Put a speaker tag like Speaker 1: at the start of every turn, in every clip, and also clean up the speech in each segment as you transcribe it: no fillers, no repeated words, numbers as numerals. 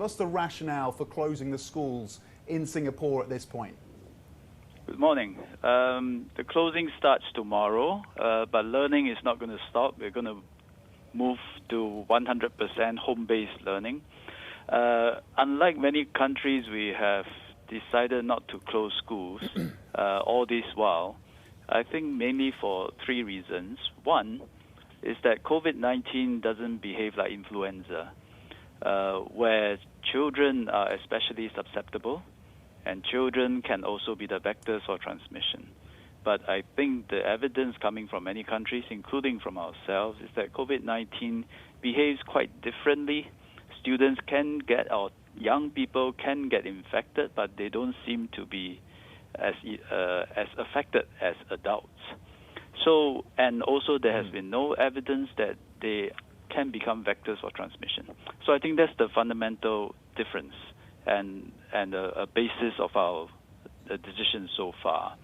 Speaker 1: What's the rationale for closing the schools in Singapore at this point?
Speaker 2: Good morning. The closing starts tomorrow, but learning is not going to stop. We're going to move to 100% home-based learning. Unlike many countries, we have decided not to close schools all this while. I think mainly for three reasons. One is that COVID-19 doesn't behave like influenza, where children are especially susceptible, and children can also be the vectors for transmission. But I think the evidence coming from many countries, including from ourselves, is that COVID-19 behaves quite differently. Students can get, or young people can get infected, but they don't seem to be as affected as adults. So, and also there has been no evidence that they can become vectors for transmission. So I think that's the fundamental difference and a basis of our decision so far.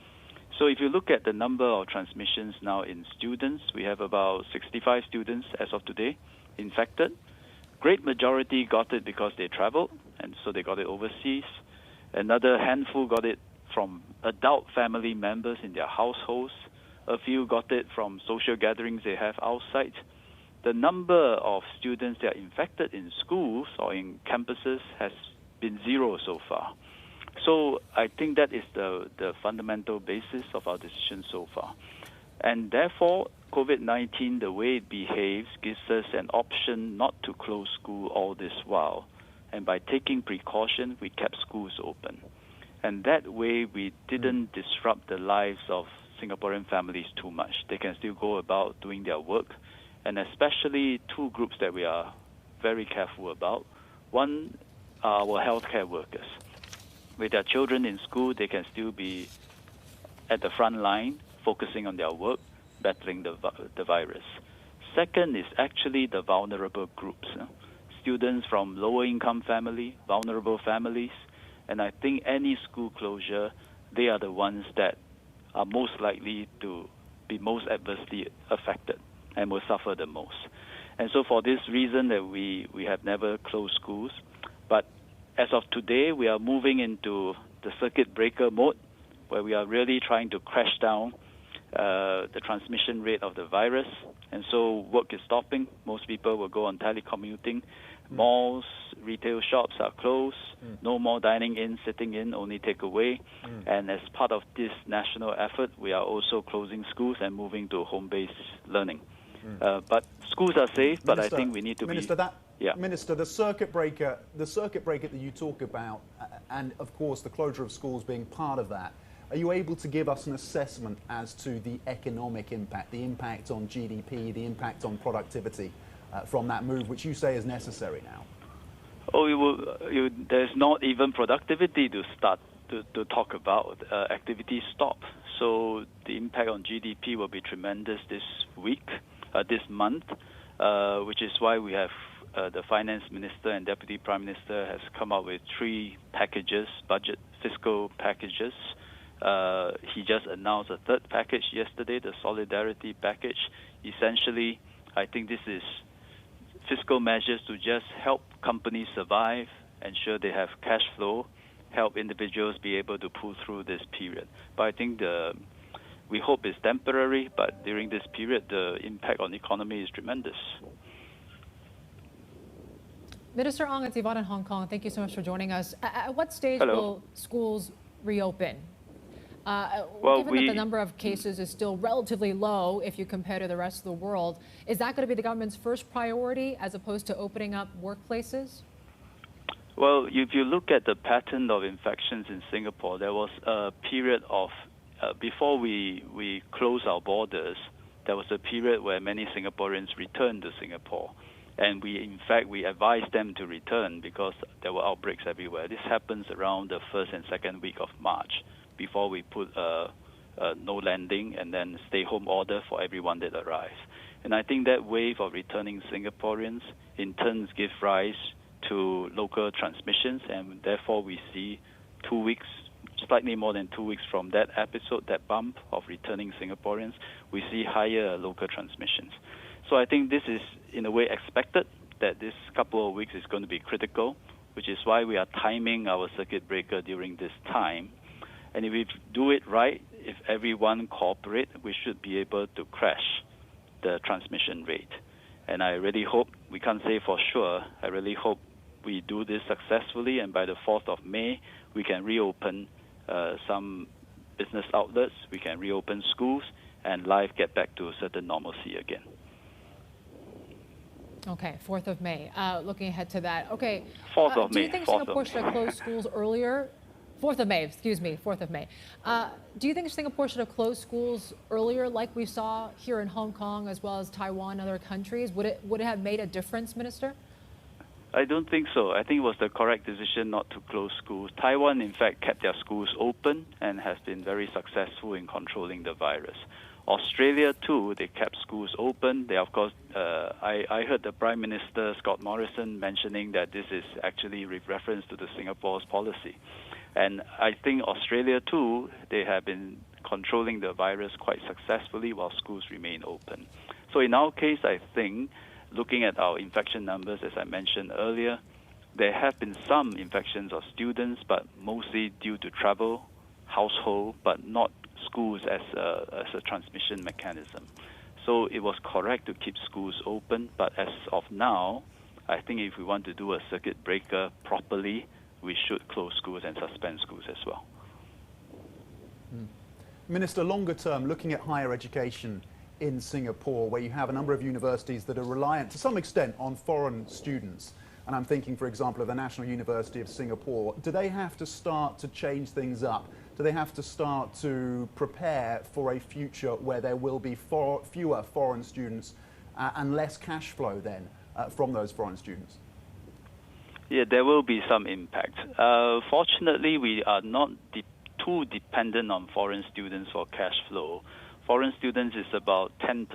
Speaker 2: So if you look at the number of transmissions now in students, we have about 65 students as of today infected. Great majority got it because they traveled, and so they got it overseas. Another handful got it from adult family members in their households. A few got it from social gatherings they have outside. The number of students that are infected in schools or in campuses has been zero so far. So I think that is the fundamental basis of our decision so far. And therefore, COVID-19, the way it behaves, gives us an option not to close school all this while. And by taking precaution, we kept schools open. And that way, we didn't disrupt the lives of Singaporean families too much. They can still go about doing their work. And especially two groups that we are very careful about. One are our healthcare workers. With their children in school, they can still be at the front line, focusing on their work, battling the virus. Second is actually the vulnerable groups. Students from lower income family, vulnerable families, and I think any school closure, they are the ones that are most likely to be most adversely affected and will suffer the most. And so for this reason that we have never closed schools, but as of today, we are moving into the circuit breaker mode, where we are really trying to crash down the transmission rate of the virus. And so work is stopping. Most people will go on telecommuting. Malls, retail shops are closed. No more dining in, sitting in, only takeaway. And as part of this national effort, we are also closing schools and moving to home-based learning. But schools are safe, but I think we need to
Speaker 1: Minister, the circuit breaker that you talk about, and of course the closure of schools being part of that, are you able to give us an assessment as to the economic impact, the impact on GDP, the impact on productivity from that move, which you say is necessary now?
Speaker 2: There's not even productivity to start to talk about. Activity stop. So the impact on GDP will be tremendous this month, which is why we have the Finance Minister and Deputy Prime Minister has come up with 3 packages, fiscal packages. He just announced a third package yesterday, the Solidarity Package. Essentially, I think this is fiscal measures to just help companies survive, ensure they have cash flow, help individuals be able to pull through this period. But I think we hope it's temporary, but during this period, the impact on the economy is tremendous.
Speaker 3: Minister Ong, it's Yvonne in Hong Kong. Thank you so much for joining us. At what stage will schools reopen? Given that the number of cases is still relatively low if you compare to the rest of the world, is that going to be the government's first priority as opposed to opening up workplaces?
Speaker 2: Well, if you look at the pattern of infections in Singapore, there was a period of, before we closed our borders, there was a period where many Singaporeans returned to Singapore. And in fact, we advised them to return because there were outbreaks everywhere. This happens around the first and second week of March, before we put no landing and then stay-home order for everyone that arrives. And I think that wave of returning Singaporeans in turn gives rise to local transmissions, and therefore we see 2 weeks, slightly more than 2 weeks from that episode, that bump of returning Singaporeans, we see higher local transmissions. So I think this is, in a way, expected, that this couple of weeks is going to be critical which is why we are timing our circuit breaker during this time. And if we do it right, if everyone cooperate, we should be able to crash the transmission rate. And I really hope, we can't say for sure, I really hope we do this successfully, and by the 4th of May, we can reopen some business outlets, we can reopen schools, and life get back to a certain normalcy again.
Speaker 3: Okay, 4th of May. Looking ahead to that. Okay.
Speaker 2: 4th of May.
Speaker 3: Do you think Singapore should have closed schools earlier? 4th of May, excuse me, 4th of May. Do you think Singapore should have closed schools earlier, like we saw here in Hong Kong, as well as Taiwan and other countries? Would it have made a difference, Minister?
Speaker 2: I don't think so. I think it was the correct decision not to close schools. Taiwan, in fact, kept their schools open and has been very successful in controlling the virus. Australia, too, they kept schools open. They, of course, I heard the Prime Minister, Scott Morrison, mentioning that this is actually with reference to the Singapore's policy. And I think Australia, too, they have been controlling the virus quite successfully while schools remain open. So in our case, I think, looking at our infection numbers, as I mentioned earlier, there have been some infections of students, but mostly due to travel, household, but not schools as a transmission mechanism. So it was correct to keep schools open, but as of now, I think if we want to do a circuit breaker properly, we should close schools and suspend schools as well.
Speaker 1: Minister, longer term, looking at higher education in Singapore, where you have a number of universities that are reliant to some extent on foreign students, and I'm thinking, for example, of the National University of Singapore, do they have to start to change things up? Do they have to start to prepare for a future where there will be fewer foreign students and less cash flow then from those foreign students?
Speaker 2: Yeah, there will be some impact. Fortunately, we are not too dependent on foreign students for cash flow. Foreign students is about 10%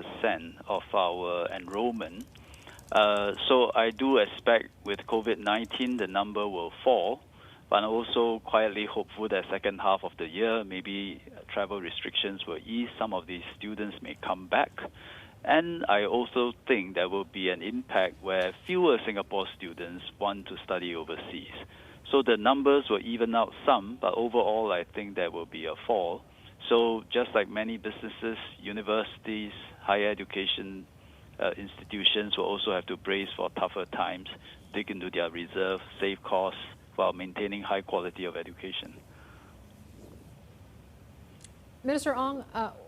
Speaker 2: of our enrollment. So I do expect with COVID-19 the number will fall, but I'm also quietly hopeful that second half of the year, maybe travel restrictions will ease, some of these students may come back. And I also think there will be an impact where fewer Singapore students want to study overseas. So the numbers will even out some, but overall I think there will be a fall. So just like many businesses, universities, higher education institutions will also have to brace for tougher times, dig into their reserve, save costs while maintaining high quality of education.
Speaker 3: Minister Ong,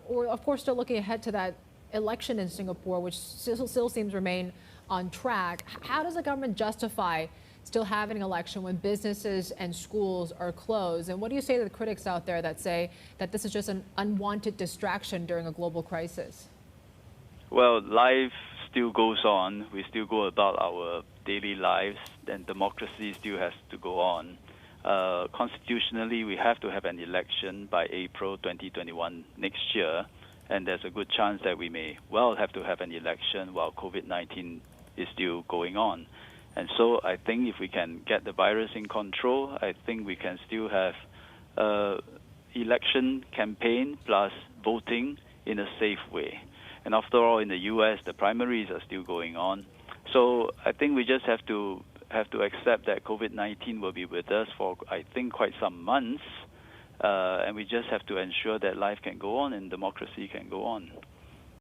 Speaker 3: we're of course still looking ahead to that election in Singapore, which still seems to remain on track. How does the government justify still having an election when businesses and schools are closed? And what do you say to the critics out there that say that this is just an unwanted distraction during a global crisis? Well,
Speaker 2: life still goes on. We still go about our daily lives, and democracy still has to go on. Constitutionally, we have to have an election by April 2021 next year, and there's a good chance that we may well have to have an election while COVID-19 is still going on. And so I think if we can get the virus in control, I think we can still have election campaign plus voting in a safe way. And after all, in the U.S., the primaries are still going on. So I think we just have to accept that COVID-19 will be with us for, I think, quite some months. And we just have to ensure that life can go on and democracy can go on.